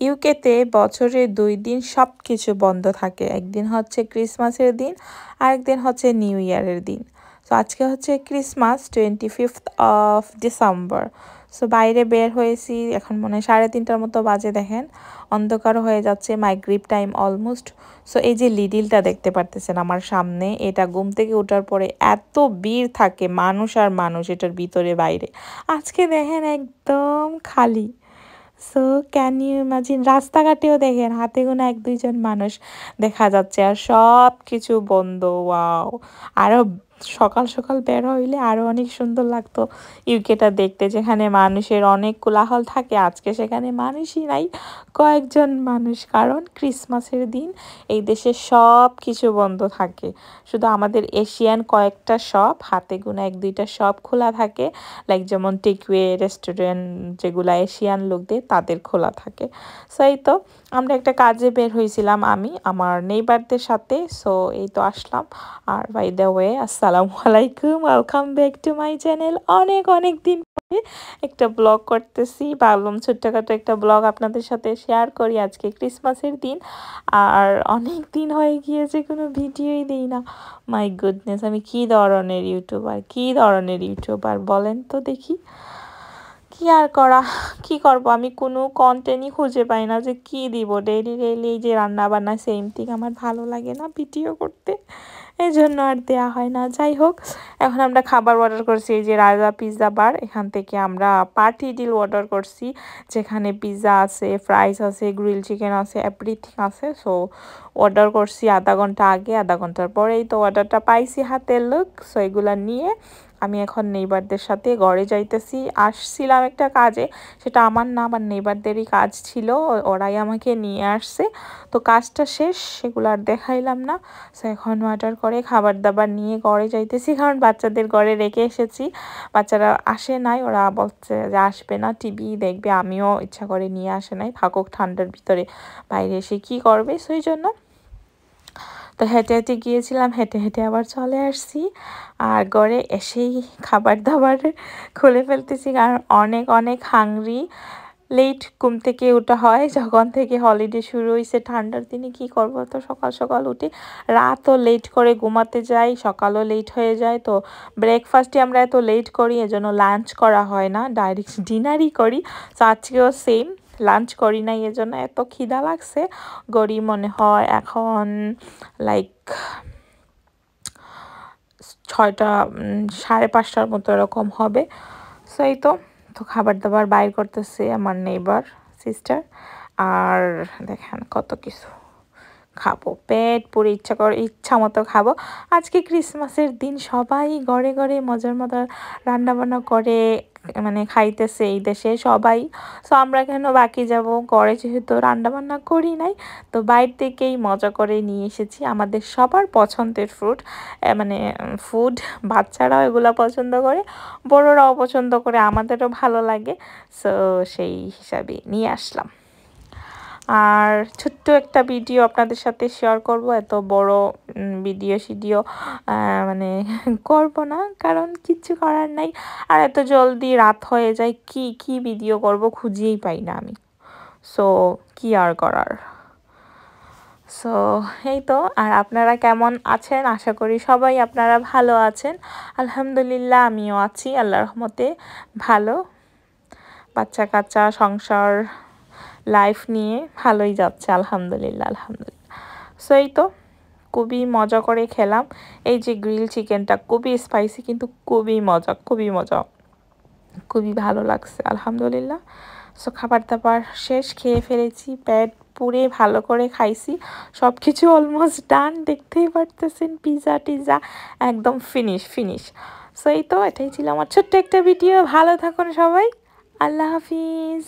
ইউকেতে বছরে 2 দিন সব কিছু বন্ধ থাকে। একদিন হচ্ছে ক্রিসমাসের দিন, আরেকদিন হচ্ছে নিউ ইয়ারের দিন। সো আজকে হচ্ছে Christmas 25th of December. So বাইরে বের হয়েছি, এখন মনে হয় 3:30টার মতো বাজে। দেখেন অন্ধকার হয়ে যাচ্ছে, মাগরিব টাইম অলমোস্ট। সো এই যে লিডিলটা দেখতে পারতেছেন আমার সামনে, এটা ঘুম থেকে ওঠার পরে এত ভিড় থাকে, মানুষ আর মানুষ এটার ভিতরে বাইরে। আজকে দেখেন একদম খালি। সো ক্যান ইউ ইমাজিন, রাস্তাঘাটেও দেখেন হাতে গোনা 1-2 জন মানুষ দেখা যাচ্ছে, আর সব কিছু বন্ধ। ওয়াও! আরও সকাল সকাল বের হইলে আরও অনেক সুন্দর লাগতো ইউকেটা দেখতে, যেখানে মানুষের অনেক কোলাহল থাকে। আজকে সেখানে মানুষই নাই, কয়েকজন মানুষ, কারণ ক্রিসমাসের দিন এই দেশে সব কিছু বন্ধ থাকে। শুধু আমাদের এশিয়ান কয়েকটা শপ, হাতে গোনা 1-2টা শপ খোলা থাকে, লাইক যেমন টেকওয়ে রেস্টুরেন্ট, যেগুলা এশিয়ান লোকদের, তাদের খোলা থাকে। সো এই তো আমরা একটা কাজে বের হয়েছিলাম আমি আমার নেইবারদের সাথে। সো এই তো আসলাম। আর বাই দ্য ওয়ে, আসসালামু আলাইকুম, welcome back to my channel. অনেক অনেক দিন পরে একটা ব্লগ করতেছি, ভাবলাম ছোট্টখাটো একটা ব্লগ আপনাদের সাথে শেয়ার করি। আজকে ক্রিসমাসের দিন, আর অনেক দিন হয়ে গিয়েছে কোনো ভিডিওই দিই না। মাই গুডনেস, আমি কি ধরনের ইউটিউবার বলেন তো দেখি। কি আর করা, কি করব, আমি কোনো কন্টেন্টই খুঁজে পাই না যে কি দিব। ডেইলি এই যে রান্না বান্না সেম থিং, আমার ভালো লাগে না ভিডিও করতে, এই জন্য আর দেয়া হয় না। যাই হোক, এখন আমরা খাবার অর্ডার করছি, এই যে রাজা পিৎজা বার, এখান থেকে আমরা পার্টি ডিল অর্ডার করছি, যেখানে পিৎজা আছে, ফ্রাইস আছে, গ্রিল চিকেন আছে, এভরিথিং আছে। সো অর্ডার করছি আধা ঘন্টা আগে, আধা ঘন্টার পরেই তো অর্ডারটা পাইছি হাতের লোক। সো এগুলা নিয়ে আমি এখন নেইবারদের সাথে ঘরে যাইতেছি। আসছিলাম একটা কাজে, সেটা আমার না, আমার নেইবারদেরই কাজ ছিল, ওরাই আমাকে নিয়ে আসছে। তো কাজটা শেষ, সেগুলো আর দেখাইলাম না। সো এখন অর্ডার করে খাবার দাবার নিয়ে ঘরে যাইতেছি, কারণ বাচ্চাদের ঘরে রেখে এসেছি। বাচ্চারা আসে নাই, ওরা বলছে যে আসবে না, টিভি দেখবে। আমিও ইচ্ছা করে নিয়ে আসে নাই, থাকুক ঠান্ডার ভিতরে, বাইরে এসে কি করবে। সেই জন্য তো হেঁটে হেঁটে গিয়েছিলাম, হেঁটে হেঁটে আবার চলে আসছি। আর ঘরে এসেই খাবার দাবার খুলে ফেলতেছি, কারণ অনেক অনেক হাংরি। লেট ঘুম থেকে ওঠা হয় যখন থেকে হলিডে শুরু হয়েছে ঠান্ডার দিনে। কি করব, তো সকাল সকাল উঠে রাতও লেট করে ঘুমাতে যাই, সকালও লেট হয়ে যায়। তো ব্রেকফাস্টে আমরা এত লেট করি, এজন্য লাঞ্চ করা হয় না, ডাইরেক্ট ডিনারই করি। তো আজকেও সেম, লাঞ্চ করি নাই, এজন্য এত খিদা লাগছে। গড়ি মনে হয় এখন লাইক 6টা 5:30টার মতো এরকম হবে। সো এই তো খাবার দাবার বাইর করতেছে আমার নেইবার সিস্টার। আর দেখেন কত কিছু খাবো, পেট পুরো ইচ্ছা মতো খাবো। আজকে ক্রিসমাসের দিন সবাই ঘরে ঘরে মজার মজার রান্না বান্না করে, মানে খাইতেছে এই দেশে সবাই। সো আমরা কেন বাকি যাব, ঘরে যেহেতু রান্না বান্না করি নাই, তো বাইরে থেকেই মজা করে নিয়ে এসেছি আমাদের সবার পছন্দের মানে ফুড। বাচ্চারাও এগুলো পছন্দ করে, বড়রাও পছন্দ করে, আমাদেরও ভালো লাগে। সো সেই হিসাবে নিয়ে আসলাম। আর ছোট্ট একটা ভিডিও আপনাদের সাথে শেয়ার করব, এত বড় ভিডিও মানে করব না, কারণ কিচ্ছু করার নাই। আর এত জলদি রাত হয়ে যায়, কি ভিডিও করব খুঁজেই পাই না আমি। সো কি আর করার। সো এই তো। আর আপনারা কেমন আছেন? আশা করি সবাই আপনারা ভালো আছেন। আলহামদুলিল্লাহ আমিও আছি আল্লাহর রহমতে ভালো। বাচ্চা কাচ্চা সংসার লাইফ নিয়ে ভালোই যাচ্ছে, আলহামদুলিল্লাহ। সো এই তো খুবই মজা করে খেলাম। এই যে গ্রিল চিকেনটা খুবই স্পাইসি, কিন্তু খুবই মজা, খুবই ভালো লাগছে, আলহামদুলিল্লাহ। সো খাবার দাবার শেষ, খেয়ে ফেলেছি, পেট পুরে ভালো করে খাইছি, সব কিছু অলমোস্ট ডান। দেখতেই পারতেছেন পিৎজা টিজা একদম ফিনিশ। সো এই তো এটাই ছিল আমার ছোট্ট একটা ভিডিও। ভালো থাকুন সবাই, আল্লাহ হাফিজ।